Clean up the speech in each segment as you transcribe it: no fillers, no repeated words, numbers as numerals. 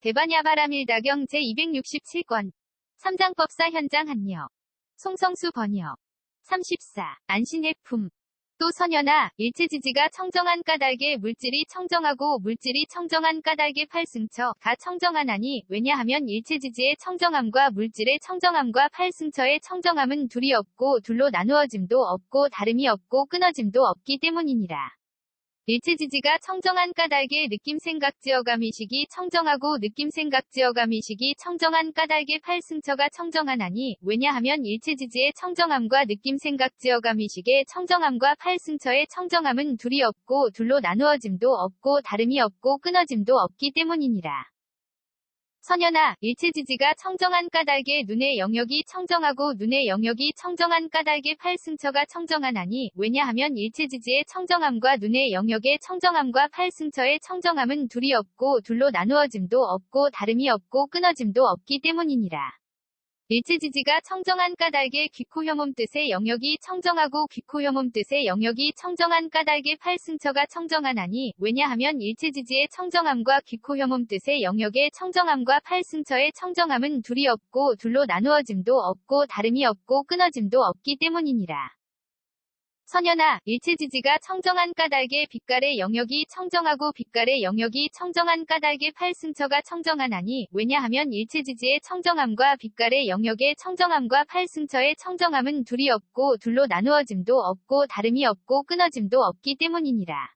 대반야바라밀다경 제267권. 삼장법사 현장 한여. 송성수 번역. 34. 안신해품. 또 선현아, 일체지지가 청정한 까닭에 물질이 청정하고 물질이 청정한 까닭에 팔승처가 청정하나니, 왜냐하면 일체지지의 청정함과 물질의 청정함과 팔승처의 청정함은 둘이 없고 둘로 나누어짐도 없고 다름이 없고 끊어짐도 없기 때문이니라. 일체지지가 청정한 까닭에 느낌생각지어감이식이 청정하고 느낌생각지어감이식이 청정한 까닭에 팔승처가 청정하나니, 왜냐하면 일체지지의 청정함과 느낌생각지어감이식의 청정함과 팔승처의 청정함은 둘이 없고 둘로 나누어짐도 없고 다름이 없고 끊어짐도 없기 때문이니라. 선현아, 일체지지가 청정한 까닭에 눈의 영역이 청정하고 눈의 영역이 청정한 까닭에 팔승처가 청정하나니, 왜냐하면 일체지지의 청정함과 눈의 영역의 청정함과 팔승처의 청정함은 둘이 없고 둘로 나누어짐도 없고 다름이 없고 끊어짐도 없기 때문이니라. 일체지지가 청정한 까닭에 귀코혐음 뜻의 영역이 청정하고 귀코혐음 뜻의 영역이 청정한 까닭에 팔승처가 청정하나니, 왜냐하면 일체지지의 청정함과 귀코혐음 뜻의 영역의 청정함과 팔승처의 청정함은 둘이 없고 둘로 나누어짐도 없고 다름이 없고 끊어짐도 없기 때문이니라. 선현아, 일체지지가 청정한 까닭에 빛깔의 영역이 청정하고 빛깔의 영역이 청정한 까닭에 팔승처가 청정하나니, 왜냐하면 일체지지의 청정함과 빛깔의 영역의 청정함과 팔승처의 청정함은 둘이 없고 둘로 나누어짐도 없고 다름이 없고 끊어짐도 없기 때문이니라.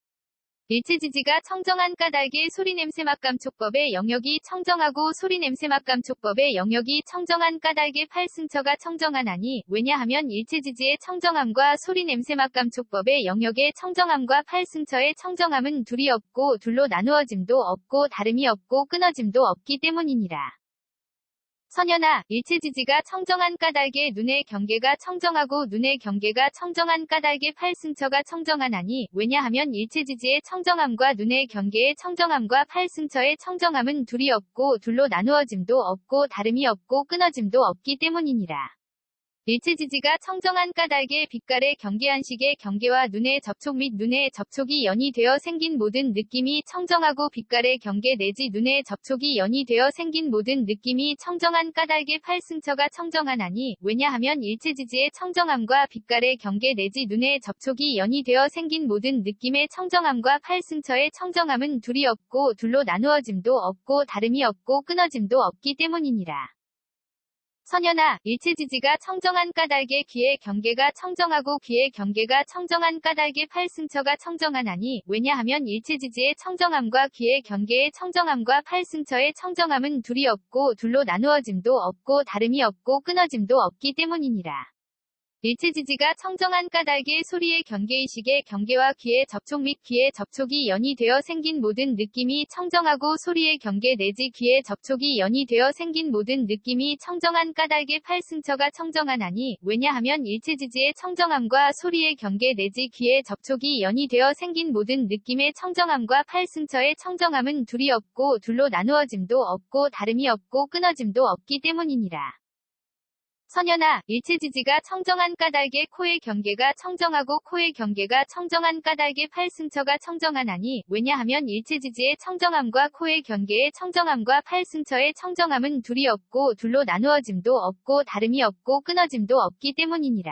일체지지가 청정한 까닭에 소리냄새맛감촉법의 영역이 청정하고 소리냄새맛감촉법의 영역이 청정한 까닭에 팔승처가 청정하나니, 왜냐하면 일체지지의 청정함과 소리냄새맛감촉법의 영역의 청정함과 팔승처의 청정함은 둘이 없고 둘로 나누어짐도 없고 다름이 없고 끊어짐도 없기 때문이니라. 선현아, 일체지지가 청정한 까닭에 눈의 경계가 청정하고 눈의 경계가 청정한 까닭에 팔승처가 청정하나니, 왜냐하면 일체지지의 청정함과 눈의 경계의 청정함과 팔승처의 청정함은 둘이 없고 둘로 나누어짐도 없고 다름이 없고 끊어짐도 없기 때문이니라. 일체지지가 청정한 까닭에 빛깔의 경계한식의 경계와 눈의 접촉 및 눈의 접촉이 연이 되어 생긴 모든 느낌이 청정하고 빛깔의 경계 내지 눈의 접촉이 연이 되어 생긴 모든 느낌이 청정한 까닭에 팔승처가 청정하나니, 왜냐하면 일체지지의 청정함과 빛깔의 경계 내지 눈의 접촉이 연이 되어 생긴 모든 느낌의 청정함과 팔승처의 청정함은 둘이 없고 둘로 나누어짐도 없고 다름이 없고 끊어짐도 없기 때문이니라. 선현아, 일체지지가 청정한 까닭에 귀의 경계가 청정하고 귀의 경계가 청정한 까닭에 팔승처가 청정하나니, 왜냐하면 일체지지의 청정함과 귀의 경계의 청정함과 팔승처의 청정함은 둘이 없고 둘로 나누어짐도 없고 다름이 없고 끊어짐도 없기 때문이니라. 일체지지가 청정한 까닭에 소리의 경계의식의 경계와 귀의 접촉 및 귀의 접촉이 연이 되어 생긴 모든 느낌이 청정하고 소리의 경계 내지 귀의 접촉이 연이 되어 생긴 모든 느낌이 청정한 까닭에 팔승처가 청정하나니, 왜냐하면 일체지지의 청정함과 소리의 경계 내지 귀의 접촉이 연이 되어 생긴 모든 느낌의 청정함과 팔승처의 청정함은 둘이 없고 둘로 나누어짐도 없고 다름이 없고 끊어짐도 없기 때문이니라. 선현아, 일체지지가 청정한 까닭에 코의 경계가 청정하고 코의 경계가 청정한 까닭에 팔승처가 청정하나니, 왜냐하면 일체지지의 청정함과 코의 경계의 청정함과 팔승처의 청정함은 둘이 없고 둘로 나누어짐도 없고 다름이 없고 끊어짐도 없기 때문이니라.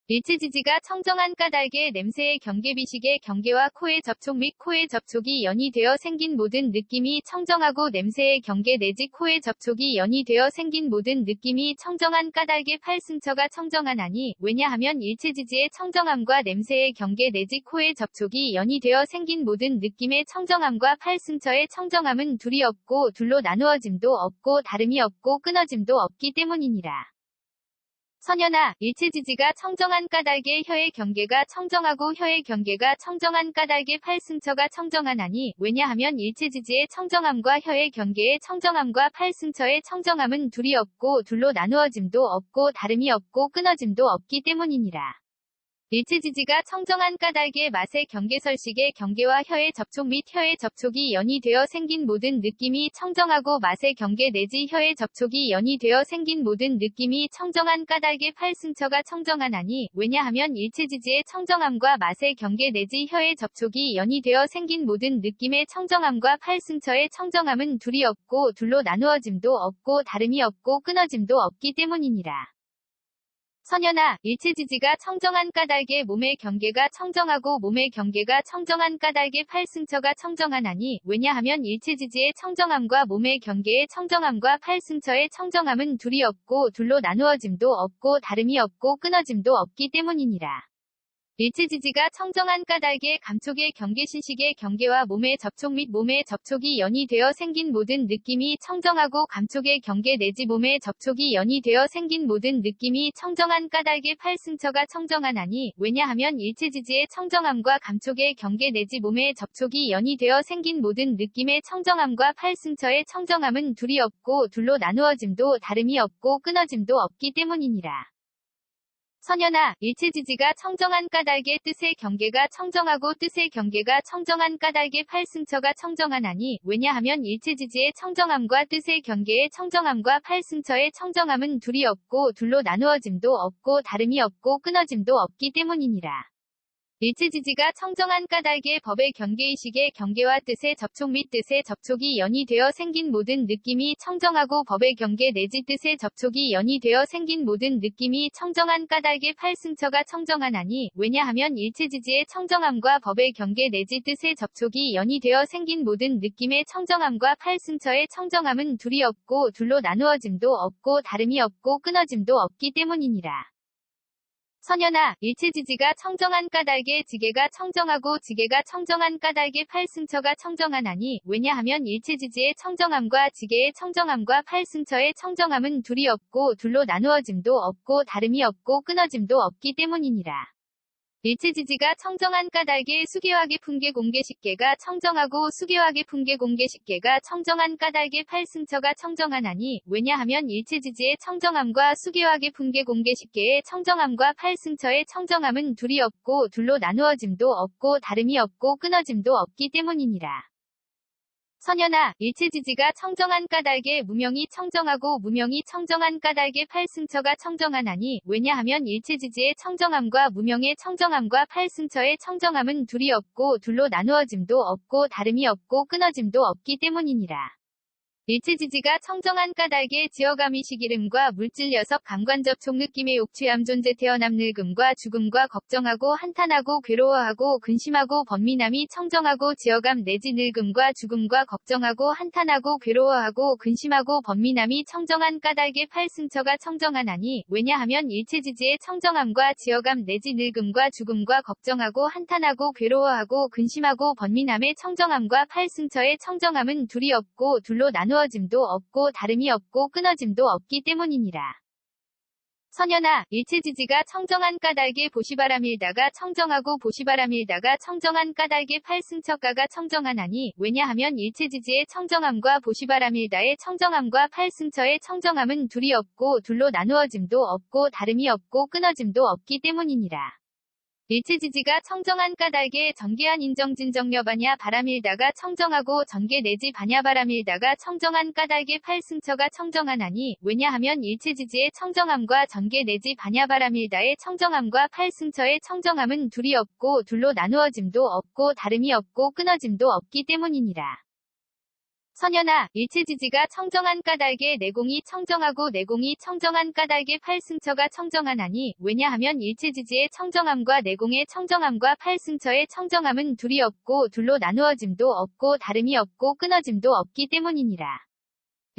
일체지지가 청정한 까닭에 냄새의 경계비식의 경계와 코의 접촉 및 코의 접촉이 연이 되어 생긴 모든 느낌이 청정하고 냄새의 경계 내지 코의 접촉이 연이 되어 생긴 모든 느낌이 청정한 까닭에 팔승처가 청정하나니, 왜냐하면 일체지지의 청정함과 냄새의 경계 내지 코의 접촉이 연이 되어 생긴 모든 느낌의 청정함과 팔승처의 청정함은 둘이 없고 둘로 나누어짐도 없고 다름이 없고 끊어짐도 없기 때문이니라. 선현아, 일체지지가 청정한 까닭에 혀의 경계가 청정하고 혀의 경계가 청정한 까닭에 팔승처가 청정하나니, 왜냐하면 일체지지의 청정함과 혀의 경계의 청정함과 팔승처의 청정함은 둘이 없고 둘로 나누어짐도 없고 다름이 없고 끊어짐도 없기 때문이니라. 일체지지가 청정한 까닭의 맛의 경계설식의 경계와 혀의 접촉 및 혀의 접촉이 연이 되어 생긴 모든 느낌이 청정하고 맛의 경계 내지 혀의 접촉이 연이 되어 생긴 모든 느낌이 청정한 까닭의 팔승처가 청정하나니 왜냐하면 일체지지의 청정함과 맛의 경계 내지 혀의 접촉이 연이 되어 생긴 모든 느낌의 청정함과 팔승처의 청정함은 둘이 없고 둘로 나누어짐도 없고 다름이 없고 끊어짐도 없기 때문이니라. 선현아, 일체지지가 청정한 까닭의 몸의 경계가 청정하고 몸의 경계가 청정한 까닭의 팔승처가 청정하나니 왜냐하면 일체지지의 청정함과 몸의 경계의 청정함과 팔승처의 청정함은 둘이 없고 둘로 나누어짐도 없고 다름이 없고 끊어짐도 없기 때문이니라. 일체지지가 청정한 까닭의 감촉의 경계신식의 경계와 몸의 접촉 및 몸의 접촉이 연이 되어 생긴 모든 느낌이 청정하고 감촉의 경계 내지 몸의 접촉이 연이 되어 생긴 모든 느낌이 청정한 까닭의 팔승처가 청정하나니 왜냐하면 일체지지의 청정함과 감촉의 경계 내지 몸의 접촉이 연이 되어 생긴 모든 느낌의 청정함과 팔승처의 청정함은 둘이 없고 둘로 나누어짐도 다름이 없고 끊어짐도 없기 때문이니라. 선현아, 일체지지가 청정한 까닭의 뜻의 경계가 청정하고 뜻의 경계가 청정한 까닭의 팔승처가 청정하나니 왜냐하면 일체지지의 청정함과 뜻의 경계의 청정함과 팔승처의 청정함은 둘이 없고 둘로 나누어짐도 없고 다름이 없고 끊어짐도 없기 때문이니라. 일체지지가 청정한 까닭의 법의 경계의식의 경계와 뜻의 접촉 및 뜻의 접촉이 연이 되어 생긴 모든 느낌이 청정하고 법의 경계 내지 뜻의 접촉이 연이 되어 생긴 모든 느낌이 청정한 까닭의 팔승처가 청정하나니 왜냐하면 일체지지의 청정함과 법의 경계 내지 뜻의 접촉이 연이 되어 생긴 모든 느낌의 청정함과 팔승처의 청정함은 둘이 없고 둘로 나누어짐도 없고 다름이 없고 끊어짐도 없기 때문이니라. 선현아, 일체지지가 청정한 까닭의 지계가 청정하고 지계가 청정한 까닭의 팔승처가 청정하나니 왜냐하면 일체지지의 청정함과 지계의 청정함과 팔승처의 청정함은 둘이 없고 둘로 나누어짐도 없고 다름이 없고 끊어짐도 없기 때문이니라. 일체지지가 청정한 까닭의 수계화계 풍계 공계식계가 청정하고 수계화계 풍계 공계식계가 청정한 까닭의 팔승처가 청정하나니 왜냐하면 일체지지의 청정함과 수계화계 풍계 공계식계의 청정함과 팔승처의 청정함은 둘이 없고 둘로 나누어짐도 없고 다름이 없고 끊어짐도 없기 때문이니라. 선현아, 일체지지가 청정한 까닭의 무명이 청정하고 무명이 청정한 까닭의 팔승처가 청정하나니 왜냐하면 일체지지의 청정함과 무명의 청정함과 팔승처의 청정함은 둘이 없고 둘로 나누어짐도 없고 다름이 없고 끊어짐도 없기 때문이니라. 일체지지가 청정한 까닭의 지어감이식 이름과 물질 녀석 감관접촉 느낌의 옥취함 존재 태어남 늙음과 죽음과 걱정하고 한탄하고 괴로워하고 근심하고 번민함이 청정하고 지어감 내지 늙음과 죽음과 걱정하고 한탄하고 괴로워하고 근심하고 번민함이 청정한 까닭의 팔승처가 청정하나니 왜냐하면 일체지지의 청정함과 지어감 내지 늙음과 죽음과 걱정하고 한탄하고 괴로워하고 근심하고 번민함의 청정함과 팔승처의 청정함은 둘이 없고 둘로 나누어짐도 없고 다름이 없고 끊어짐도 없기 때문이니라. 선현아, 일체지지가 청정한 까닭의 보시바람일다가 청정하고 보시바람일다가 청정한 까닭의 팔승처가가 청정하나니 왜냐하면 일체지지의 청정함과 보시바람일다의 청정함과 팔승처의 청정함은 둘이 없고 둘로 나누어짐도 없고 다름이 없고 끊어짐도 없기 때문이니라. 일체지지가 청정한 까닭의 전개한 인정진정여바냐 바람일다가 청정하고 전개 내지 바냐바람일다가 청정한 까닭의 팔승처가 청정하나니 왜냐하면 일체지지의 청정함과 전개 내지 바냐바람일다의 청정함과 팔승처의 청정함은 둘이 없고 둘로 나누어짐도 없고 다름이 없고 끊어짐도 없기 때문이니라. 선현아, 일체지지가 청정한 까닭의 내공이 청정하고 내공이 청정한 까닭의 팔승처가 청정하나니 왜냐하면 일체지지의 청정함과 내공의 청정함과 팔승처의 청정함은 둘이 없고 둘로 나누어짐도 없고 다름이 없고 끊어짐도 없기 때문이니라.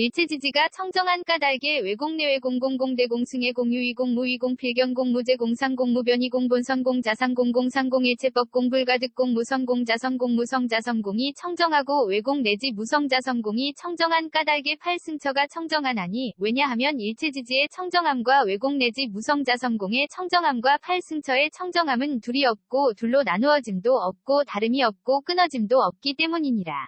일체지지가 청정한 까닭의 외공내외 공공공대 공승의 공유이 공무이 공필경 공무제 공상 공무변이 공본선 공자상 공공상 공일체법 공불가득 공무성 공자성 공무성 자성공이 청정하고 외공 내지 무성 자성공이 청정한 까닭의 팔승처가 청정하나니 왜냐하면 일체지지의 청정함과 외공 내지 무성 자성공의 청정함과 팔승처의 청정함은 둘이 없고 둘로 나누어짐도 없고 다름이 없고 끊어짐도 없기 때문이니라.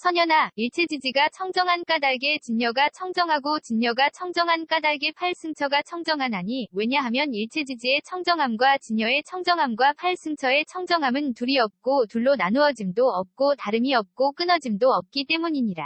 선연아, 일체지지가 청정한 까닭에 진여가 청정하고 진여가 청정한 까닭에 팔승처가 청정하나니, 왜냐하면 일체지지의 청정함과 진여의 청정함과 팔승처의 청정함은 둘이 없고 둘로 나누어짐도 없고 다름이 없고 끊어짐도 없기 때문이니라.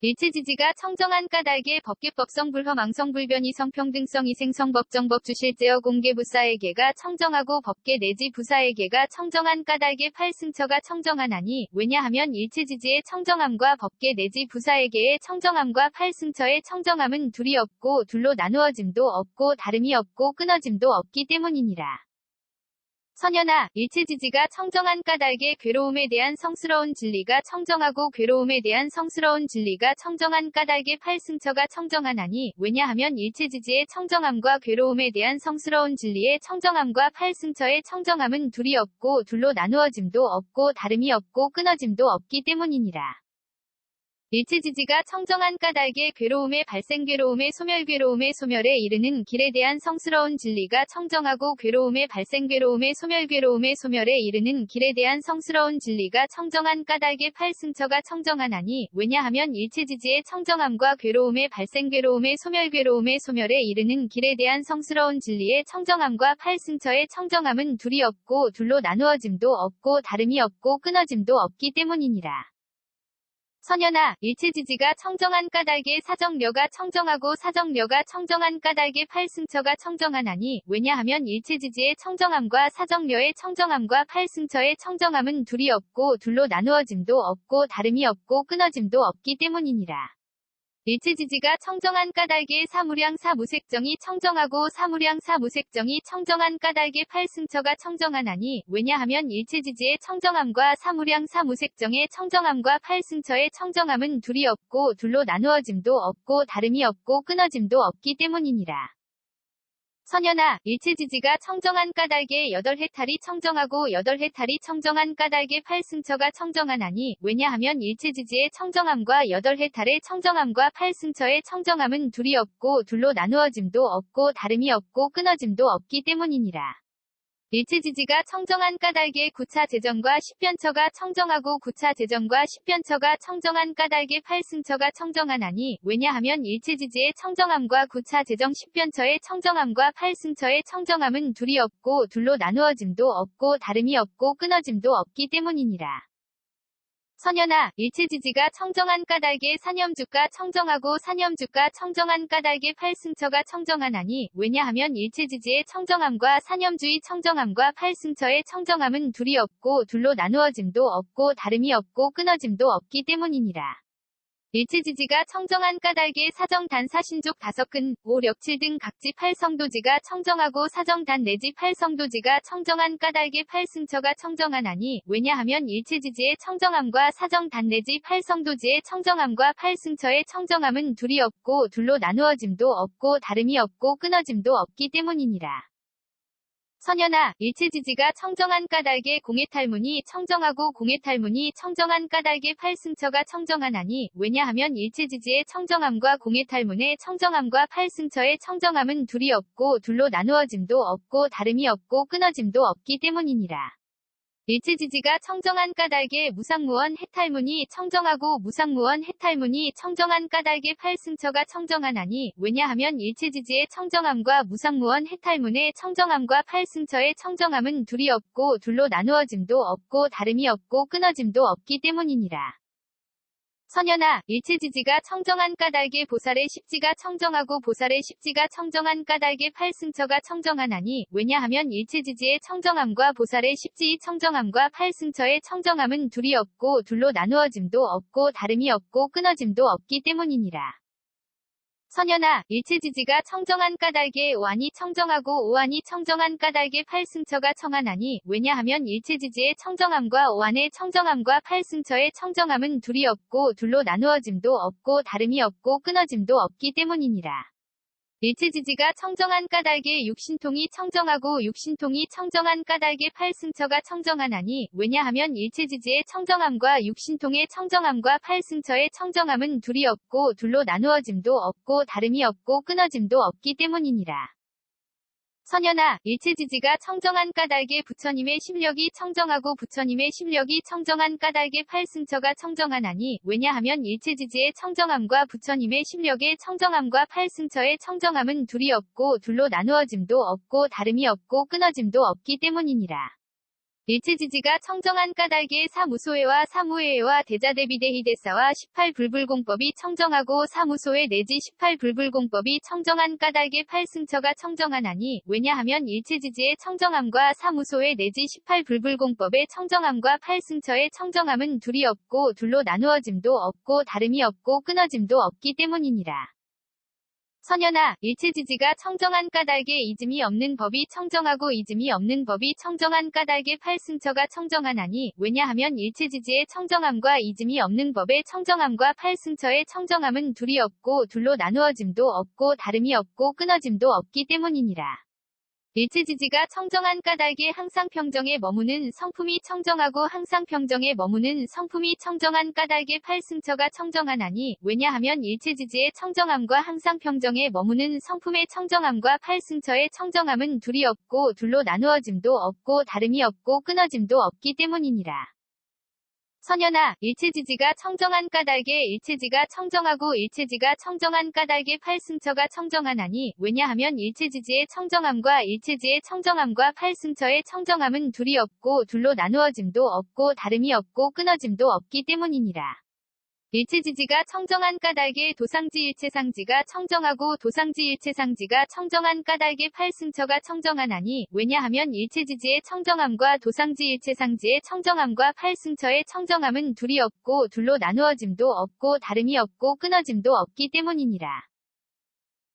일체지지가 청정한 까닭에 법계법성 불허망성 불변이 성평등성 이생성 법정법 주실제어 공개부사에게가 청정하고 법계 내지 부사에게가 청정한 까닭에 팔승처가 청정하나니, 왜냐하면 일체지지의 청정함과 법계 내지 부사에게의 청정함과 팔승처의 청정함은 둘이 없고 둘로 나누어짐도 없고 다름이 없고 끊어짐도 없기 때문이니라. 선연아, 일체지지가 청정한 까닭에 괴로움에 대한 성스러운 진리가 청정하고 괴로움에 대한 성스러운 진리가 청정한 까닭에 팔승처가 청정하나니, 왜냐하면 일체지지의 청정함과 괴로움에 대한 성스러운 진리의 청정함과 팔승처의 청정함은 둘이 없고 둘로 나누어짐도 없고 다름이 없고 끊어짐도 없기 때문이니라. 일체지지가 청정한 까닭에 괴로움의 발생 괴로움의 소멸 괴로움의 소멸에 이르는 길에 대한 성스러운 진리가 청정하고 괴로움의 발생 괴로움의 소멸 괴로움의 소멸에 이르는 길에 대한 성스러운 진리가 청정한 까닭에 팔승처가 청정하나니, 왜냐하면 일체지지의 청정함과 괴로움의 발생 괴로움의 소멸 괴로움의 소멸에 이르는 길에 대한 성스러운 진리의 청정함과 팔승처의 청정함은 둘이 없고 둘로 나누어짐도 없고 다름이 없고 끊어짐도 없기 때문이니라. 선연아, 일체지지가 청정한 까닭에 사정려가 청정하고 사정려가 청정한 까닭에 팔승처가 청정하나니, 왜냐하면 일체지지의 청정함과 사정려의 청정함과 팔승처의 청정함은 둘이 없고 둘로 나누어짐도 없고 다름이 없고 끊어짐도 없기 때문이니라. 일체지지가 청정한 까닭에 사무량 사무색정이 청정하고 사무량 사무색정이 청정한 까닭에 팔승처가 청정하나니, 왜냐하면 일체지지의 청정함과 사무량 사무색정의 청정함과 팔승처의 청정함은 둘이 없고 둘로 나누어짐도 없고 다름이 없고 끊어짐도 없기 때문이니라. 선연아, 일체지지가 청정한 까닭에 여덟 해탈이 청정하고 여덟 해탈이 청정한 까닭에 팔승처가 청정하나니, 왜냐하면 일체지지의 청정함과 여덟 해탈의 청정함과 팔승처의 청정함은 둘이 없고 둘로 나누어짐도 없고 다름이 없고 끊어짐도 없기 때문이니라. 일체지지가 청정한 까닭에 구차 재정과 십변처가 청정하고 구차 재정과 십변처가 청정한 까닭에 팔승처가 청정하나니, 왜냐하면 일체지지의 청정함과 구차 재정 십변처의 청정함과 팔승처의 청정함은 둘이 없고 둘로 나누어짐도 없고 다름이 없고 끊어짐도 없기 때문이니라. 선연아, 일체지지가 청정한 까닭에 사념주가 청정하고 사념주가 청정한 까닭에 팔승처가 청정하나니, 왜냐하면 일체지지의 청정함과 사념주의 청정함과 팔승처의 청정함은 둘이 없고 둘로 나누어짐도 없고 다름이 없고 끊어짐도 없기 때문이니라. 일체지지가 청정한 까닭에 사정단 사신족 다섯근, 오력칠 등 각지 팔성도지가 청정하고 사정단 내지 팔성도지가 청정한 까닭에 팔승처가 청정하나니, 왜냐하면 일체지지의 청정함과 사정단 내지 팔성도지의 청정함과 팔승처의 청정함은 둘이 없고 둘로 나누어짐도 없고 다름이 없고 끊어짐도 없기 때문이니라. 선연아, 일체지지가 청정한 까닭에 공해탈문이 청정하고 공해탈문이 청정한 까닭에 팔승처가 청정하나니, 왜냐하면 일체지지의 청정함과 공해탈문의 청정함과 팔승처의 청정함은 둘이 없고 둘로 나누어짐도 없고 다름이 없고 끊어짐도 없기 때문이니라. 일체지지가 청정한 까닭에 무상무원 해탈문이 청정하고 무상무원 해탈문이 청정한 까닭에 팔승처가 청정하나니, 왜냐하면 일체지지의 청정함과 무상무원 해탈문의 청정함과 팔승처의 청정함은 둘이 없고 둘로 나누어짐도 없고 다름이 없고 끊어짐도 없기 때문이니라. 선연아, 일체지지가 청정한 까닭에 보살의 십지가 청정하고 보살의 십지가 청정한 까닭에 팔승처가 청정하나니, 왜냐하면 일체지지의 청정함과 보살의 십지의 청정함과 팔승처의 청정함은 둘이 없고 둘로 나누어짐도 없고 다름이 없고 끊어짐도 없기 때문이니라. 선연아, 일체지지가 청정한 까닭에 오한이 청정하고 오한이 청정한 까닭에 팔승처가 청하나니, 왜냐하면 일체지지의 청정함과 오한의 청정함과 팔승처의 청정함은 둘이 없고 둘로 나누어짐도 없고 다름이 없고 끊어짐도 없기 때문이니라. 일체지지가 청정한 까닭에 육신통이 청정하고 육신통이 청정한 까닭에 팔승처가 청정하나니, 왜냐하면 일체지지의 청정함과 육신통의 청정함과 팔승처의 청정함은 둘이 없고 둘로 나누어짐도 없고 다름이 없고 끊어짐도 없기 때문이니라. 선연아, 일체지지가 청정한 까닭에 부처님의 심력이 청정하고 부처님의 심력이 청정한 까닭에 팔승처가 청정하나니 왜냐하면 일체지지의 청정함과 부처님의 심력의 청정함과 팔승처의 청정함은 둘이 없고 둘로 나누어짐도 없고 다름이 없고 끊어짐도 없기 때문이니라. 일체지지가 청정한 까닭에 사무소회와 사무회와 대자대비대희대사와 18불불공법이 청정하고 사무소회 내지 18불불공법이 청정한 까닭에 팔승처가 청정하나니 왜냐하면 일체지지의 청정함과 사무소회 내지 18불불공법의 청정함과 팔승처의 청정함은 둘이 없고 둘로 나누어짐도 없고 다름이 없고 끊어짐도 없기 때문이니라. 선연아, 일체지지가 청정한 까닭에 이즘이 없는 법이 청정하고 이즘이 없는 법이 청정한 까닭에 팔승처가 청정하나니 왜냐하면 일체지지의 청정함과 이즘이 없는 법의 청정함과 팔승처의 청정함은 둘이 없고 둘로 나누어짐도 없고 다름이 없고 끊어짐도 없기 때문이니라. 일체지지가 청정한 까닭에 항상 평정에 머무는 성품이 청정하고 항상 평정에 머무는 성품이 청정한 까닭에 팔승처가 청정하나니 왜냐하면 일체지지의 청정함과 항상 평정에 머무는 성품의 청정함과 팔승처의 청정함은 둘이 없고 둘로 나누어짐도 없고 다름이 없고 끊어짐도 없기 때문이니라. 선연아, 일체지지가 청정한 까닭에 일체지가 청정하고 일체지가 청정한 까닭에 팔승처가 청정하나니 왜냐하면 일체지지의 청정함과 일체지의 청정함과 팔승처의 청정함은 둘이 없고 둘로 나누어짐도 없고 다름이 없고 끊어짐도 없기 때문이니라. 일체지지가 청정한 까닭에 도상지 일체상지가 청정하고 도상지 일체상지가 청정한 까닭에 팔승처가 청정하나니 왜냐하면 일체지지의 청정함과 도상지 일체상지의 청정함과 팔승처의 청정함은 둘이 없고 둘로 나누어짐도 없고 다름이 없고 끊어짐도 없기 때문이니라.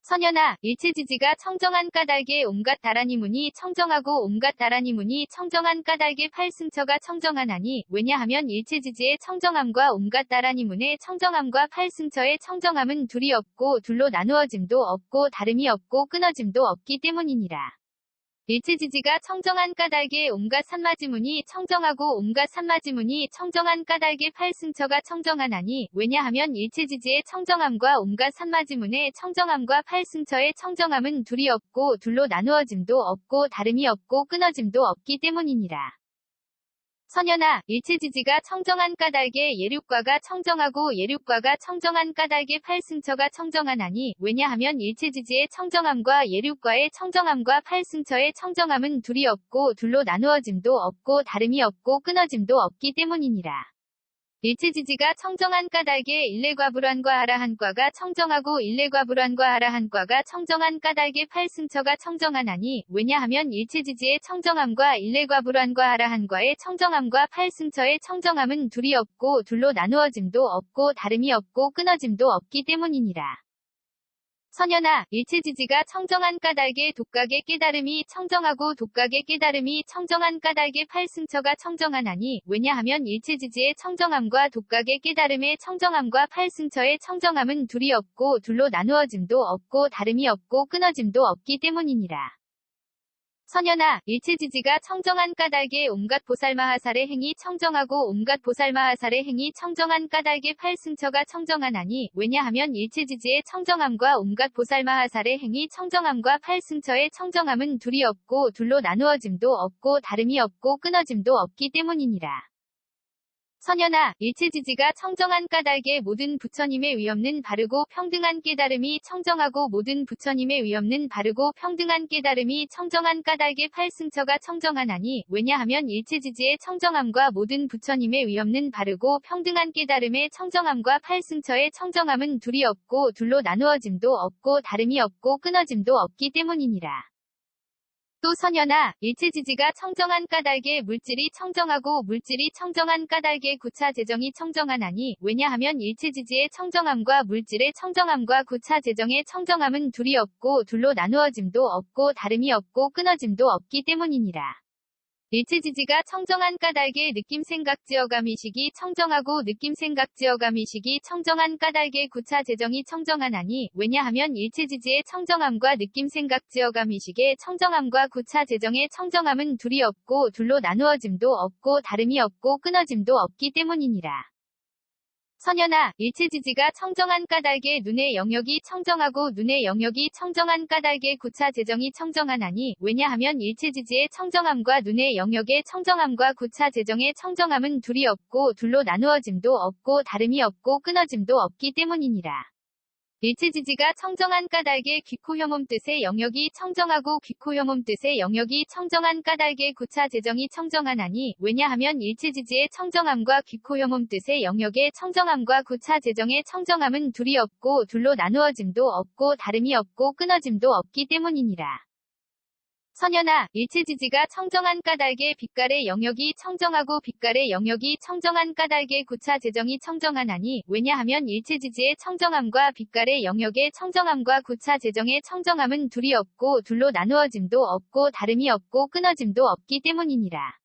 선연아, 일체지지가 청정한 까닭에 온갖 다라니 문이 청정하고 온갖 다라니 문이 청정한 까닭에 팔승처가 청정하나니 왜냐하면 일체지지의 청정함과 온갖 다라니 문의 청정함과 팔승처의 청정함은 둘이 없고 둘로 나누어짐도 없고 다름이 없고 끊어짐도 없기 때문이니라. 일체지지가 청정한 까닭에 온갖 산마지문이 청정하고 온갖 산마지문이 청정한 까닭에 팔승처가 청정하나니 왜냐하면 일체지지의 청정함과 온갖 산마지문의 청정함과 팔승처의 청정함은 둘이 없고 둘로 나누어짐도 없고 다름이 없고 끊어짐도 없기 때문이니라. 선연아, 일체지지가 청정한 까닭에 예륙과가 청정하고 예륙과가 청정한 까닭에 팔승처가 청정하나니 왜냐하면 일체지지의 청정함과 예륙과의 청정함과 팔승처의 청정함은 둘이 없고 둘로 나누어짐도 없고 다름이 없고 끊어짐도 없기 때문이니라. 일체지지가 청정한 까닭에 일례과불환과 아라한과가 청정하고 일례과불환과 아라한과가 청정한 까닭에 팔승처가 청정하나니 왜냐하면 일체지지의 청정함과 일례과불환과 아라한과의 청정함과 팔승처의 청정함은 둘이 없고 둘로 나누어짐도 없고 다름이 없고 끊어짐도 없기 때문이니라. 선연아, 일체지지가 청정한 까닭에 독각의 깨달음이 청정하고 독각의 깨달음이 청정한 까닭에 팔승처가 청정하나니 왜냐하면 일체지지의 청정함과 독각의 깨달음의 청정함과 팔승처의 청정함은 둘이 없고 둘로 나누어짐도 없고 다름이 없고 끊어짐도 없기 때문이니라. 선연아, 일체지지가 청정한 까닭에 온갖 보살마하살의 행위 청정하고 온갖 보살마하살의 행위 청정한 까닭에 팔승처가 청정하나니 왜냐하면 일체지지의 청정함과 온갖 보살마하살의 행위 청정함과 팔승처의 청정함은 둘이 없고 둘로 나누어짐도 없고 다름이 없고 끊어짐도 없기 때문이니라. 선연아, 일체지지가 청정한 까닭에 모든 부처님의 위없는 바르고 평등한 깨달음이 청정하고 모든 부처님의 위없는 바르고 평등한 깨달음이 청정한 까닭에 팔승처가 청정하나니 왜냐하면 일체지지의 청정함과 모든 부처님의 위없는 바르고 평등한 깨달음의 청정함과 팔승처의 청정함은 둘이 없고 둘로 나누어짐도 없고 다름이 없고 끊어짐도 없기 때문이니라. 또 선연아, 일체지지가 청정한 까닭에 물질이 청정하고 물질이 청정한 까닭에 구차 재정이 청정하나니 왜냐하면 일체지지의 청정함과 물질의 청정함과 구차 재정의 청정함은 둘이 없고 둘로 나누어짐도 없고 다름이 없고 끊어짐도 없기 때문이니라. 일체지지가 청정한 까닭에 느낌생각지어감이식이 청정하고 느낌생각지어감이식이 청정한 까닭에 구차 재정이 청정하나니 왜냐하면 일체지지의 청정함과 느낌생각지어감이식의 청정함과 구차 재정의 청정함은 둘이 없고 둘로 나누어짐도 없고 다름이 없고 끊어짐도 없기 때문이니라. 선현아, 일체지지가 청정한 까닭에 눈의 영역이 청정하고 눈의 영역이 청정한 까닭에 구차 재정이 청정하나니 왜냐하면 일체지지의 청정함과 눈의 영역의 청정함과 구차 재정의 청정함은 둘이 없고 둘로 나누어짐도 없고 다름이 없고 끊어짐도 없기 때문이니라. 일체지지가 청정한 까닭에 귀코혐음 뜻의 영역이 청정하고 귀코혐음 뜻의 영역이 청정한 까닭에 구차 재정이 청정하나니 왜냐하면 일체지지의 청정함과 귀코혐음 뜻의 영역의 청정함과 구차 재정의 청정함은 둘이 없고 둘로 나누어짐도 없고 다름이 없고 끊어짐도 없기 때문이니라. 선현아, 일체지지가 청정한 까닭에 빛깔의 영역이 청정하고 빛깔의 영역이 청정한 까닭에 구차 재정이 청정하나니 왜냐하면 일체지지의 청정함과 빛깔의 영역의 청정함과 구차 재정의 청정함은 둘이 없고 둘로 나누어짐도 없고 다름이 없고 끊어짐도 없기 때문이니라.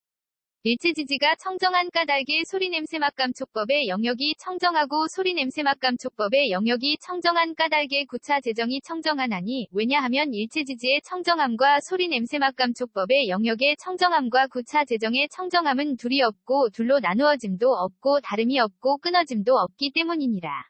일체지지가 청정한 까닭에 소리냄새맛감촉법의 영역이 청정하고 소리냄새맛감촉법의 영역이 청정한 까닭에 구차 재정이 청정하나니 왜냐하면 일체지지의 청정함과 소리냄새맛감촉법의 영역의 청정함과 구차 재정의 청정함은 둘이 없고 둘로 나누어짐도 없고 다름이 없고 끊어짐도 없기 때문이니라.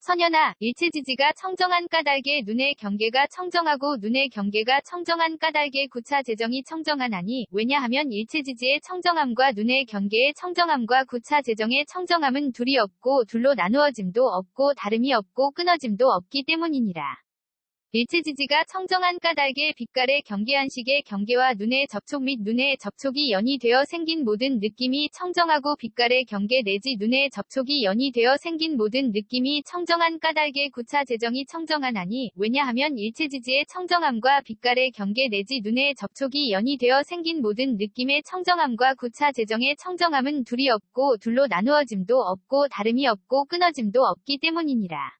선현아, 일체지지가 청정한 까닭에 눈의 경계가 청정하고 눈의 경계가 청정한 까닭에 구차 재정이 청정하나니 왜냐하면 일체지지의 청정함과 눈의 경계의 청정함과 구차 재정의 청정함은 둘이 없고 둘로 나누어짐도 없고 다름이 없고 끊어짐도 없기 때문이니라. 일체지지가 청정한 까닭에 빛깔의 경계한식의 경계와 눈의 접촉 및 눈의 접촉이 연이 되어 생긴 모든 느낌이 청정하고 빛깔의 경계 내지 눈의 접촉이 연이 되어 생긴 모든 느낌이 청정한 까닭에 구차 재정이 청정하나니 왜냐하면 일체지지의 청정함과 빛깔의 경계 내지 눈의 접촉이 연이 되어 생긴 모든 느낌의 청정함과 구차 재정의 청정함은 둘이 없고 둘로 나누어짐도 없고 다름이 없고 끊어짐도 없기 때문이니라.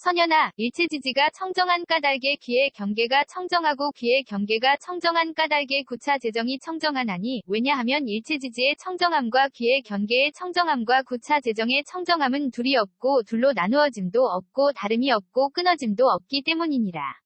선현아, 일체지지가 청정한 까닭에 귀의 경계가 청정하고 귀의 경계가 청정한 까닭에 구차 재정이 청정하나니 왜냐하면 일체지지의 청정함과 귀의 경계의 청정함과 구차 재정의 청정함은 둘이 없고 둘로 나누어짐도 없고 다름이 없고 끊어짐도 없기 때문이니라.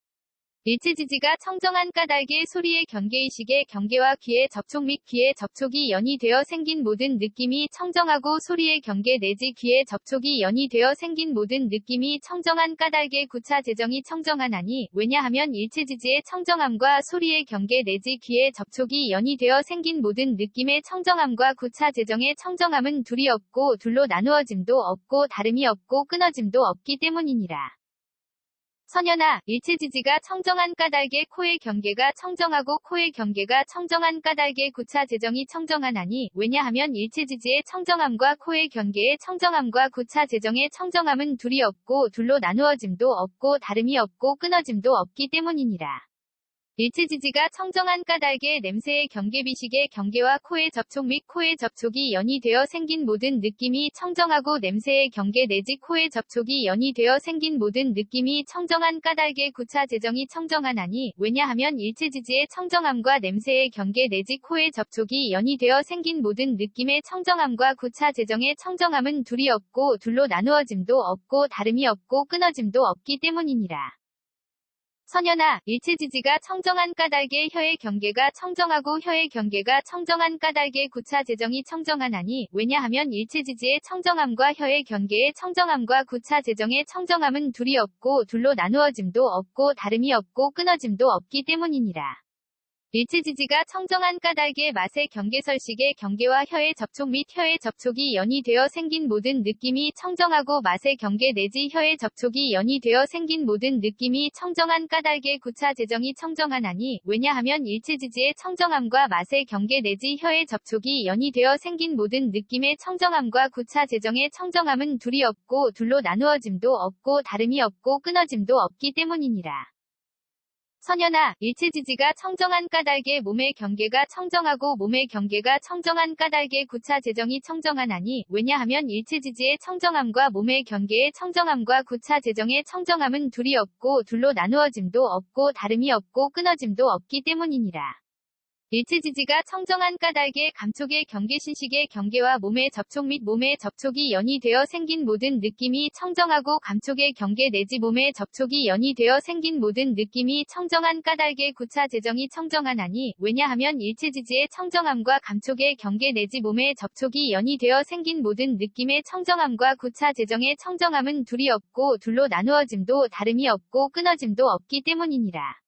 일체지지가 청정한 까닭에 소리의 경계의식의 경계와 귀의 접촉 및 귀의 접촉이 연이 되어 생긴 모든 느낌이 청정하고 소리의 경계 내지 귀의 접촉이 연이 되어 생긴 모든 느낌이 청정한 까닭에 구차 재정이 청정하나니 왜냐하면 일체지지의 청정함과 소리의 경계 내지 귀의 접촉이 연이 되어 생긴 모든 느낌의 청정함과 구차 재정의 청정함은 둘이 없고 둘로 나누어짐도 없고 다름이 없고 끊어짐도 없기 때문이니라. 선현아, 일체지지가 청정한 까닭에 코의 경계가 청정하고 코의 경계가 청정한 까닭에 구차 재정이 청정하나니 왜냐하면 일체지지의 청정함과 코의 경계의 청정함과 구차 재정의 청정함은 둘이 없고 둘로 나누어짐도 없고 다름이 없고 끊어짐도 없기 때문이니라. 일체지지가 청정한 까닭에 냄새의 경계비식의 경계와 코의 접촉 및 코의 접촉이 연이 되어 생긴 모든 느낌이 청정하고 냄새의 경계 내지 코의 접촉이 연이 되어 생긴 모든 느낌이 청정한 까닭에 구차 재정이 청정하나니 왜냐하면 일체지지의 청정함과 냄새의 경계 내지 코의 접촉이 연이 되어 생긴 모든 느낌의 청정함과 구차 재정의 청정함은 둘이 없고 둘로 나누어짐도 없고 다름이 없고 끊어짐도 없기 때문이니라. 선현아, 일체지지가 청정한 까닭에 혀의 경계가 청정하고 혀의 경계가 청정한 까닭에 구차 재정이 청정하나니 왜냐하면 일체지지의 청정함과 혀의 경계의 청정함과 구차 재정의 청정함은 둘이 없고 둘로 나누어짐도 없고 다름이 없고 끊어짐도 없기 때문이니라. 일체지지가 청정한 까닭에 맛의 경계설식의 경계와 혀의 접촉 및 혀의 접촉이 연이 되어 생긴 모든 느낌이 청정하고 맛의 경계 내지 혀의 접촉이 연이 되어 생긴 모든 느낌이 청정한 까닭에 구차 재정이 청정하나니 왜냐하면 일체지지의 청정함과 맛의 경계 내지 혀의 접촉이 연이 되어 생긴 모든 느낌의 청정함과 구차 재정의 청정함은 둘이 없고 둘로 나누어짐도 없고 다름이 없고 끊어짐도 없기 때문이니라. 선현아, 일체지지가 청정한 까닭에 몸의 경계가 청정하고 몸의 경계가 청정한 까닭에 구차 재정이 청정하나니 왜냐하면 일체지지의 청정함과 몸의 경계의 청정함과 구차 재정의 청정함은 둘이 없고 둘로 나누어짐도 없고 다름이 없고 끊어짐도 없기 때문이니라. 일체지지가 청정한 까닭에 감촉의 경계 신식의 경계와 몸의 접촉 및 몸의 접촉이 연이 되어 생긴 모든 느낌이 청정하고 감촉의 경계 내지 몸의 접촉이 연이 되어 생긴 모든 느낌이 청정한 까닭에 구차 재정이 청정하나니 왜냐하면 일체지지의 청정함과 감촉의 경계 내지 몸의 접촉이 연이 되어 생긴 모든 느낌의 청정함과 구차 재정의 청정함은 둘이 없고 둘로 나누어짐도 다름이 없고 끊어짐도 없기 때문이니라.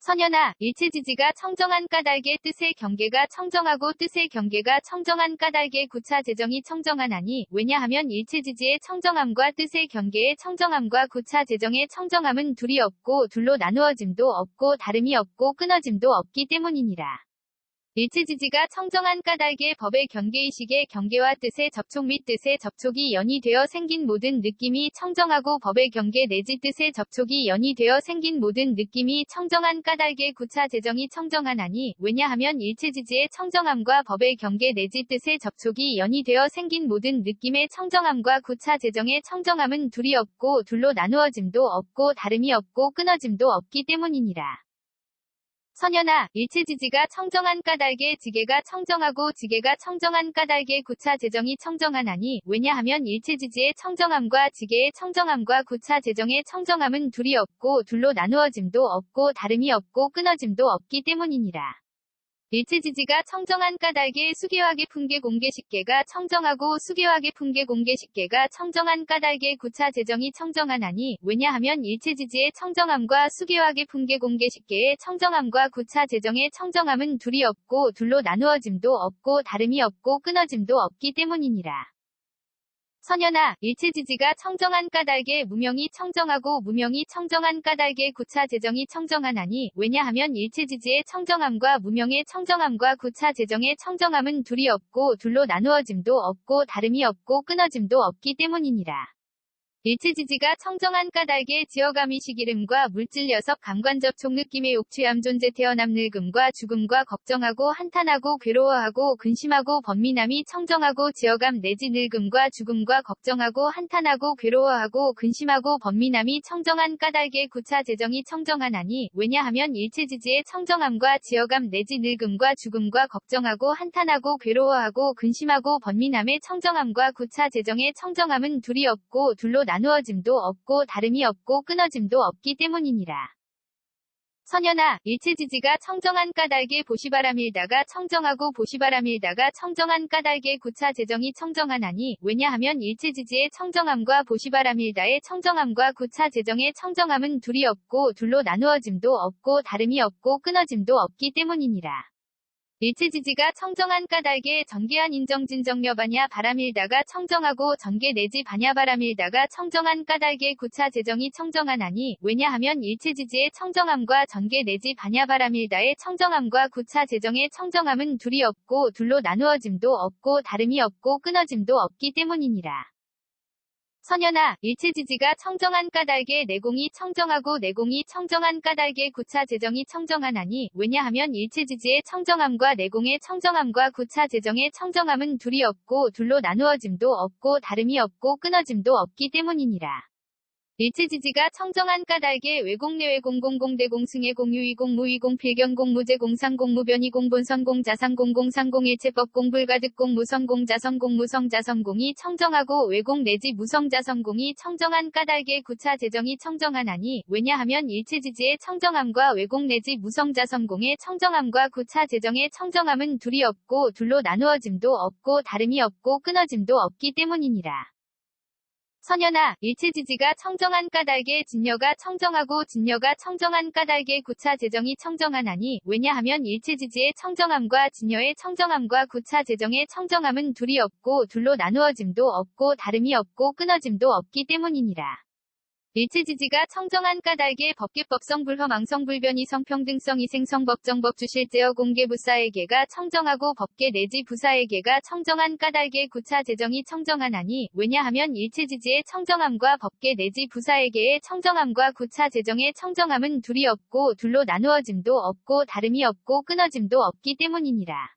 선연아, 일체지지가 청정한 까닭의 뜻의 경계가 청정하고 뜻의 경계가 청정한 까닭의 구차 재정이 청정하나니 왜냐하면 일체지지의 청정함과 뜻의 경계의 청정함과 구차 재정의 청정함은 둘이 없고 둘로 나누어짐도 없고 다름이 없고 끊어짐도 없기 때문이니라. 일체지지가 청정한 까닭의 법의 경계의식의 경계와 뜻의 접촉 및 뜻의 접촉이 연이 되어 생긴 모든 느낌이 청정하고 법의 경계 내지 뜻의 접촉이 연이 되어 생긴 모든 느낌이 청정한 까닭의 구차 재정이 청정하나니 왜냐하면 일체지지의 청정함과 법의 경계 내지 뜻의 접촉이 연이 되어 생긴 모든 느낌의 청정함과 구차 재정의 청정함은 둘이 없고 둘로 나누어짐도 없고 다름이 없고 끊어짐도 없기 때문이니라. 선연아, 일체지지가 청정한 까닭의 지계가 청정하고 지계가 청정한 까닭의 구차 재정이 청정하나니 왜냐하면 일체지지의 청정함과 지계의 청정함과 구차 재정의 청정함은 둘이 없고 둘로 나누어짐도 없고 다름이 없고 끊어짐도 없기 때문이니라. 일체지지가 청정한 까닭의 수계화계 풍계 공계식계가 청정하고 수계화계 풍계 공계식계가 청정한 까닭의 구차 재정이 청정하나니 왜냐하면 일체지지의 청정함과 수계화계 풍계 공계식계의 청정함과 구차 재정의 청정함은 둘이 없고 둘로 나누어짐도 없고 다름이 없고 끊어짐도 없기 때문이니라. 선연아, 일체지지가 청정한 까닭의 무명이 청정하고 무명이 청정한 까닭의 구차 재정이 청정하나니 왜냐하면 일체지지의 청정함과 무명의 청정함과 구차 재정의 청정함은 둘이 없고 둘로 나누어짐도 없고 다름이 없고 끊어짐도 없기 때문이니라. 일체지지가 청정한 까닭의 지어감이식 이름과 물질 녀석 감관접촉 느낌의 옥취함 존재 태어남 늙음과 죽음과 걱정하고 한탄하고 괴로워하고 근심하고 번민함이 청정하고 지어감 내지 늙음과 죽음과 걱정하고 한탄하고 괴로워하고 근심하고 번민함이 청정한 까닭의 구차 재정이 청정하나니 왜냐하면 일체지지의 청정함과 지어감 내지 늙음과 죽음과 걱정하고 한탄하고 괴로워하고 근심하고 번민함의 청정함과 구차 재정의 청정함은 둘이 없고 둘로 나누어짐도 없고 다름이 없고 끊어짐도 없기 때문이니라. 선연아, 일체지지가 청정한 까닭의 보시바람일다가 청정하고 보시바람일다가 청정한 까닭의 구차 재정이 청정하나니 왜냐하면 일체지지의 청정함과 보시바람일다의 청정함과 구차 재정의 청정함은 둘이 없고 둘로 나누어짐도 없고 다름이 없고 끊어짐도 없기 때문이니라. 일체지지가 청정한 까닭에 전개한 인정진정여바냐 바람일다가 청정하고 전개 내지 바냐바람일다가 청정한 까닭의 구차 재정이 청정하나니 왜냐하면 일체지지의 청정함과 전개 내지 바냐바람일다의 청정함과 구차 재정의 청정함은 둘이 없고 둘로 나누어짐도 없고 다름이 없고 끊어짐도 없기 때문이니라. 선연아, 일체지지가 청정한 까닭의 내공이 청정하고 내공이 청정한 까닭의 구차 재정이 청정하나니 왜냐하면 일체지지의 청정함과 내공의 청정함과 구차 재정의 청정함은 둘이 없고 둘로 나누어짐도 없고 다름이 없고 끊어짐도 없기 때문이니라. 일체지지가 청정한 까닭의 외공 내외공 공공대 공승의 공유이공 무이공 필경공 무제공 상공 무변이공 본선공 자상공 공상공 일체법 공불가득공 무성공 자성공 무성자성공이 청정하고 외공 내지 무성자성공이 청정한 까닭의 구차 재정이 청정하나니 왜냐하면 일체지지의 청정함과 외공 내지 무성자성공의 청정함과 구차 재정의 청정함은 둘이 없고 둘로 나누어짐도 없고 다름이 없고 끊어짐도 없기 때문이니라. 선연아, 일체지지가 청정한 까닭의 진여가 청정하고 진여가 청정한 까닭의 구차 재정이 청정하나니 왜냐하면 일체지지의 청정함과 진여의 청정함과 구차 재정의 청정함은 둘이 없고 둘로 나누어짐도 없고 다름이 없고 끊어짐도 없기 때문이니라. 일체지지가 청정한 까닭의 법계법성 불허망성 불변이 성평등성 이생성 법정법 주실제어 공개부사에게가 청정하고 법계 내지 부사에게가 청정한 까닭의 구차 재정이 청정하나니 왜냐하면 일체지지의 청정함과 법계 내지 부사에게의 청정함과 구차 재정의 청정함은 둘이 없고 둘로 나누어짐도 없고 다름이 없고 끊어짐도 없기 때문이니라.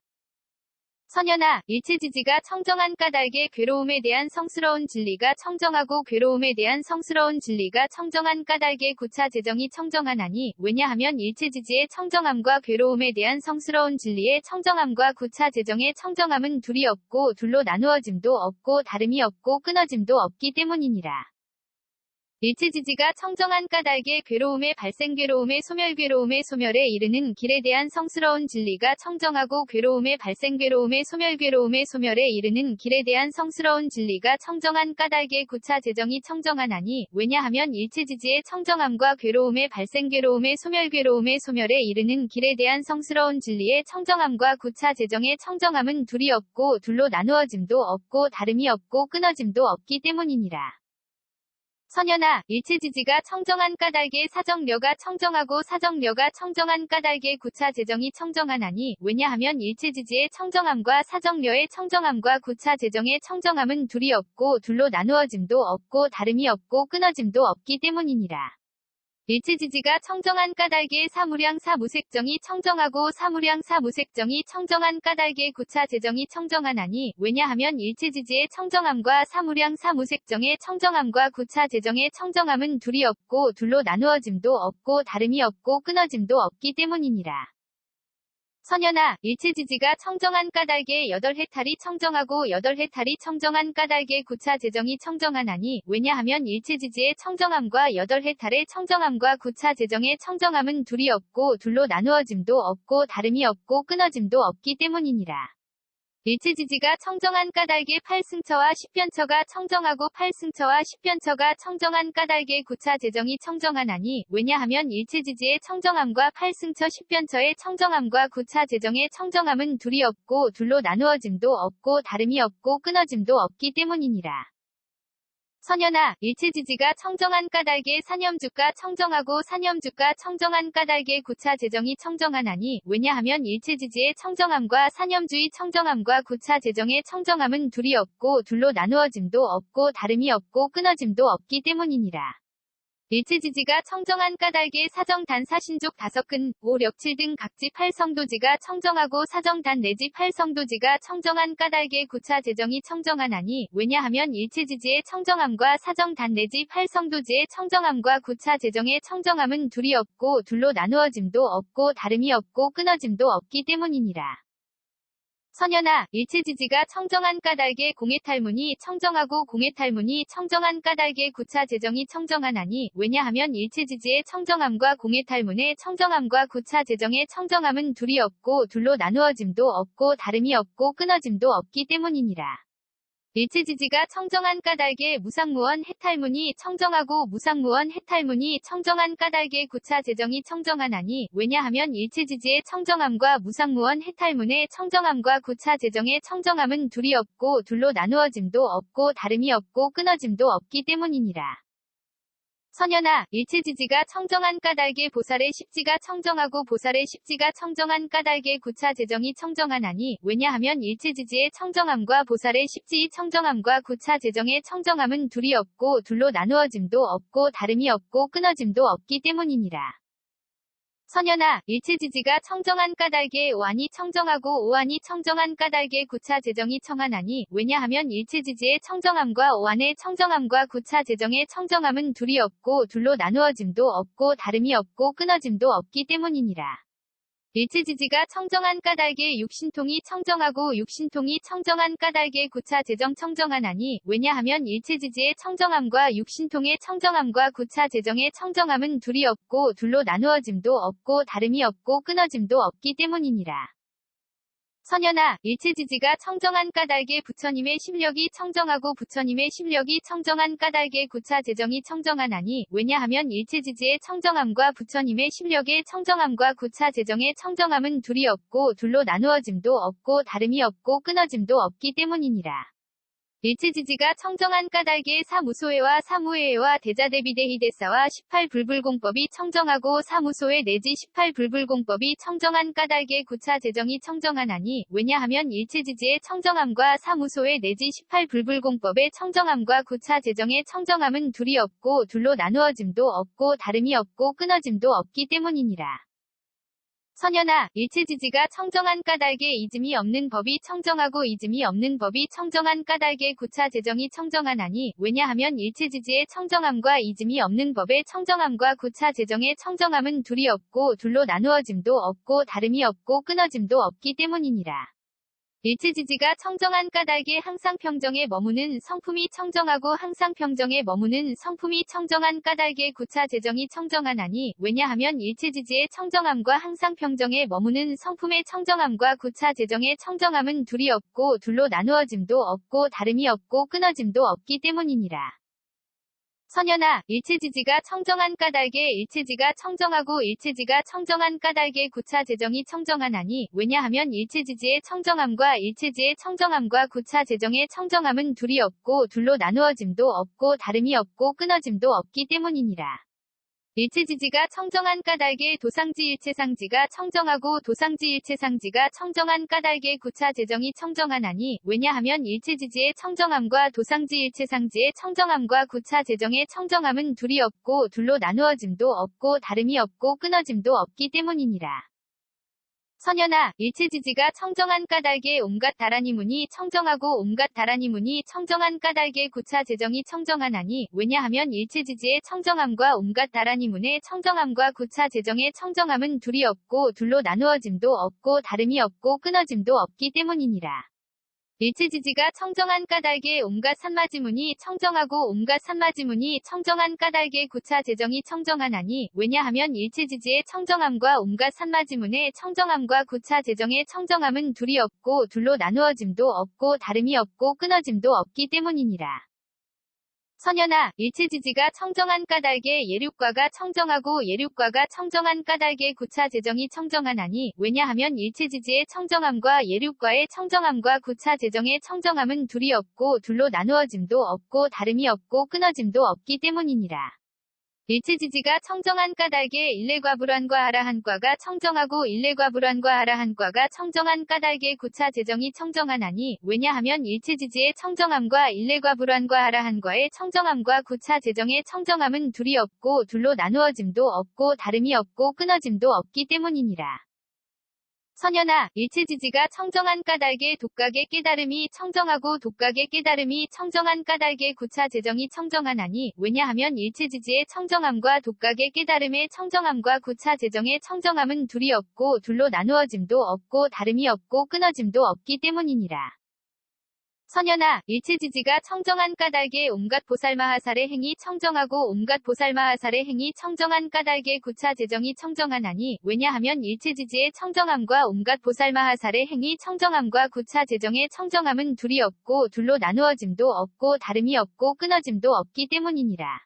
선연아, 일체지지가 청정한 까닭의 괴로움에 대한 성스러운 진리가 청정하고 괴로움에 대한 성스러운 진리가 청정한 까닭의 구차 재정이 청정하나니 왜냐하면 일체지지의 청정함과 괴로움에 대한 성스러운 진리의 청정함과 구차 재정의 청정함은 둘이 없고 둘로 나누어짐도 없고 다름이 없고 끊어짐도 없기 때문이니라. 일체지지가 청정한 까닭의 괴로움의 발생 괴로움의 소멸에 이르는 길에 대한 성스러운 진리가 청정하고 괴로움의 발생 괴로움의 소멸에 이르는 길에 대한 성스러운 진리가 청정한 까닭의 구차 재정이 청정하나니 왜냐하면 일체지지의 청정함과 괴로움의 발생 괴로움의 소멸에 이르는 길에 대한 성스러운 진리의 청정함과 구차 재정의 청정함은 둘이 없고 둘로 나누어짐도 없고 다름이 없고 끊어짐도 없기 때문이니라. 선연아, 일체지지가 청정한 까닭의 사정려가 청정하고 사정려가 청정한 까닭의 구차 재정이 청정하나니 왜냐하면 일체지지의 청정함과 사정려의 청정함과 구차 재정의 청정함은 둘이 없고 둘로 나누어짐도 없고 다름이 없고 끊어짐도 없기 때문이니라. 일체지지가 청정한 까닭의 사무량 사무색정이 청정하고 사무량 사무색정이 청정한 까닭의 구차 재정이 청정하나니 왜냐하면 일체지지의 청정함과 사무량 사무색정의 청정함과 구차 재정의 청정함은 둘이 없고 둘로 나누어짐도 없고 다름이 없고 끊어짐도 없기 때문이니라. 선연아, 일체지지가 청정한 까닭의 여덟 해탈이 청정하고 여덟 해탈이 청정한 까닭의 구차 재정이 청정하나니 왜냐하면 일체지지의 청정함과 여덟 해탈의 청정함과 구차 재정의 청정함은 둘이 없고 둘로 나누어짐도 없고 다름이 없고 끊어짐도 없기 때문이니라. 일체지지가 청정한 까닭의 팔승처와 십변처가 청정하고 팔승처와 십변처가 청정한 까닭의 구차 재정이 청정하나니 왜냐하면 일체지지의 청정함과 팔승처 십변처의 청정함과 구차 재정의 청정함은 둘이 없고 둘로 나누어짐도 없고 다름이 없고 끊어짐도 없기 때문이니라. 선연아, 일체지지가 청정한 까닭의 사념주가 청정하고 사념주가 청정한 까닭의 구차 재정이 청정하나니 왜냐하면 일체지지의 청정함과 사념주의 청정함과 구차 재정의 청정함은 둘이 없고 둘로 나누어짐도 없고 다름이 없고 끊어짐도 없기 때문이니라. 일체지지가 청정한 까닭의 사정단 사신족 다섯근, 오력칠 등 각지 팔성도지가 청정하고 사정단 내지 팔성도지가 청정한 까닭의 구차 재정이 청정하나니 왜냐하면 일체지지의 청정함과 사정단 내지 팔성도지의 청정함과 구차 재정의 청정함은 둘이 없고 둘로 나누어짐도 없고 다름이 없고 끊어짐도 없기 때문이니라. 선연아, 일체지지가 청정한 까닭의 공해탈문이 청정하고 공해탈문이 청정한 까닭의 구차 재정이 청정하나니 왜냐하면 일체지지의 청정함과 공해탈문의 청정함과 구차 재정의 청정함은 둘이 없고 둘로 나누어짐도 없고 다름이 없고 끊어짐도 없기 때문이니라. 일체지지가 청정한 까닭의 무상무원 해탈문이 청정하고 무상무원 해탈문이 청정한 까닭의 구차 재정이 청정하나니 왜냐하면 일체지지의 청정함과 무상무원 해탈문의 청정함과 구차 재정의 청정함은 둘이 없고 둘로 나누어짐도 없고 다름이 없고 끊어짐도 없기 때문이니라. 선연아, 일체지지가 청정한 까닭의 보살의 십지가 청정하고 보살의 십지가 청정한 까닭의 구차 재정이 청정하나니 왜냐하면 일체지지의 청정함과 보살의 십지의 청정함과 구차 재정의 청정함은 둘이 없고 둘로 나누어짐도 없고 다름이 없고 끊어짐도 없기 때문이니라. 선연아, 일체지지가 청정한 까닭의 오한이 청정하고 오한이 청정한 까닭의 구차 재정이 청하나니 왜냐하면 일체지지의 청정함과 오한의 청정함과 구차 재정의 청정함은 둘이 없고 둘로 나누어짐도 없고 다름이 없고 끊어짐도 없기 때문이니라. 일체지지가 청정한 까닭의 육신통이 청정하고 육신통이 청정한 까닭의 구차 재정 청정하나니 왜냐하면 일체지지의 청정함과 육신통의 청정함과 구차 재정의 청정함은 둘이 없고 둘로 나누어짐도 없고 다름이 없고 끊어짐도 없기 때문이니라. 선연아, 일체지지가 청정한 까닭의 부처님의 심력이 청정하고 부처님의 심력이 청정한 까닭의 구차 재정이 청정하나니 왜냐하면 일체지지의 청정함과 부처님의 심력의 청정함과 구차 재정의 청정함은 둘이 없고 둘로 나누어짐도 없고 다름이 없고 끊어짐도 없기 때문이니라. 일체지지가 청정한 까닭의 사무소회와 사무회와 대자대비대희대사와 18불불공법이 청정하고 사무소회 내지 18불불공법이 청정한 까닭의 구차 재정이 청정하나니 왜냐하면 일체지지의 청정함과 사무소회 내지 18불불공법의 청정함과 구차 재정의 청정함은 둘이 없고 둘로 나누어짐도 없고 다름이 없고 끊어짐도 없기 때문이니라. 선연아, 일체지지가 청정한 까닭에 이즘이 없는 법이 청정하고 이즘이 없는 법이 청정한 까닭에 구차 제정이 청정하나니 왜냐하면 일체지지의 청정함과 이즘이 없는 법의 청정함과 구차 제정의 청정함은 둘이 없고 둘로 나누어짐도 없고 다름이 없고 끊어짐도 없기 때문이니라. 일체지지가 청정한 까닭에 항상 평정에 머무는 성품이 청정하고 항상 평정에 머무는 성품이 청정한 까닭에 구차 제정이 청정하나니 왜냐하면 일체지지의 청정함과 항상 평정에 머무는 성품의 청정함과 구차 제정의 청정함은 둘이 없고 둘로 나누어짐도 없고 다름이 없고 끊어짐도 없기 때문이니라. 선연아, 일체지지가 청정한 까닭에 일체지가 청정하고 일체지가 청정한 까닭에 구차 제정이 청정하나니 왜냐하면 일체지지의 청정함과 일체지의 청정함과 구차 제정의 청정함은 둘이 없고 둘로 나누어짐도 없고 다름이 없고 끊어짐도 없기 때문이니라. 일체지지가 청정한 까닭에 도상지 일체상지가 청정하고 도상지 일체상지가 청정한 까닭에 구차 제정이 청정하나니 왜냐하면 일체지지의 청정함과 도상지 일체상지의 청정함과 구차 제정의 청정함은 둘이 없고 둘로 나누어짐도 없고 다름이 없고 끊어짐도 없기 때문이니라. 선연아, 일체지지가 청정한 까닭에 온갖 다라니문이 청정하고 온갖 다라니문이 청정한 까닭에 구차 제정이 청정하나니 왜냐하면 일체지지의 청정함과 온갖 다라니문의 청정함과 구차 제정의 청정함은 둘이 없고 둘로 나누어짐도 없고 다름이 없고 끊어짐도 없기 때문이니라. 일체지지가 청정한 까닭에 온갖 산마지문이 청정하고 온갖 산마지문이 청정한 까닭에 구차 제정이 청정하나니 왜냐하면 일체지지의 청정함과 온갖 산마지문의 청정함과 구차 제정의 청정함은 둘이 없고 둘로 나누어짐도 없고 다름이 없고 끊어짐도 없기 때문이니라. 선연아, 일체지지가 청정한 까닭에 예륙과가 청정하고 예륙과가 청정한 까닭에 구차 제정이 청정하나니 왜냐하면 일체지지의 청정함과 예륙과의 청정함과 구차 제정의 청정함은 둘이 없고 둘로 나누어짐도 없고 다름이 없고 끊어짐도 없기 때문이니라. 일체지지가 청정한 까닭에 일례과불환과 아라한과가 청정하고 일례과불환과 아라한과가 청정한 까닭에 구차 제정이 청정하나니 왜냐하면 일체지지의 청정함과 일례과불환과 아라한과의 청정함과 구차 제정의 청정함은 둘이 없고 둘로 나누어짐도 없고 다름이 없고 끊어짐도 없기 때문이니라. 선연아, 일체지지가 청정한 까닭에 독각의 깨달음이 청정하고 독각의 깨달음이 청정한 까닭에 구차 제정이 청정하나니 왜냐하면 일체지지의 청정함과 독각의 깨달음의 청정함과 구차 제정의 청정함은 둘이 없고 둘로 나누어짐도 없고 다름이 없고 끊어짐도 없기 때문이니라. 선연아, 일체지지가 청정한 까닭에 온갖 보살마하살의 행위 청정하고 온갖 보살마하살의 행위 청정한 까닭에 구차 제정이 청정하나니 왜냐하면 일체지지의 청정함과 온갖 보살마하살의 행위 청정함과 구차 제정의 청정함은 둘이 없고 둘로 나누어짐도 없고 다름이 없고 끊어짐도 없기 때문이니라.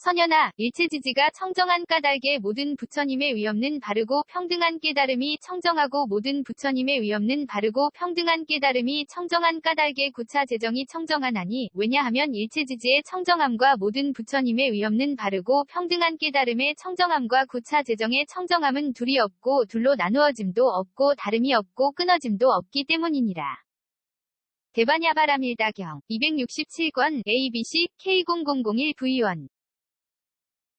선연아, 일체지지가 청정한 까닭에 모든 부처님의 위없는 바르고 평등한 깨달음이 청정하고 모든 부처님의 위없는 바르고 평등한 깨달음이 청정한 까닭에 구차 제정이 청정하나니 왜냐하면 일체지지의 청정함과 모든 부처님의 위없는 바르고 평등한 깨달음의 청정함과 구차 제정의 청정함은 둘이 없고 둘로 나누어짐도 없고 다름이 없고 끊어짐도 없기 때문이니라. 대반야바라밀다경 267권 ABC K0001V1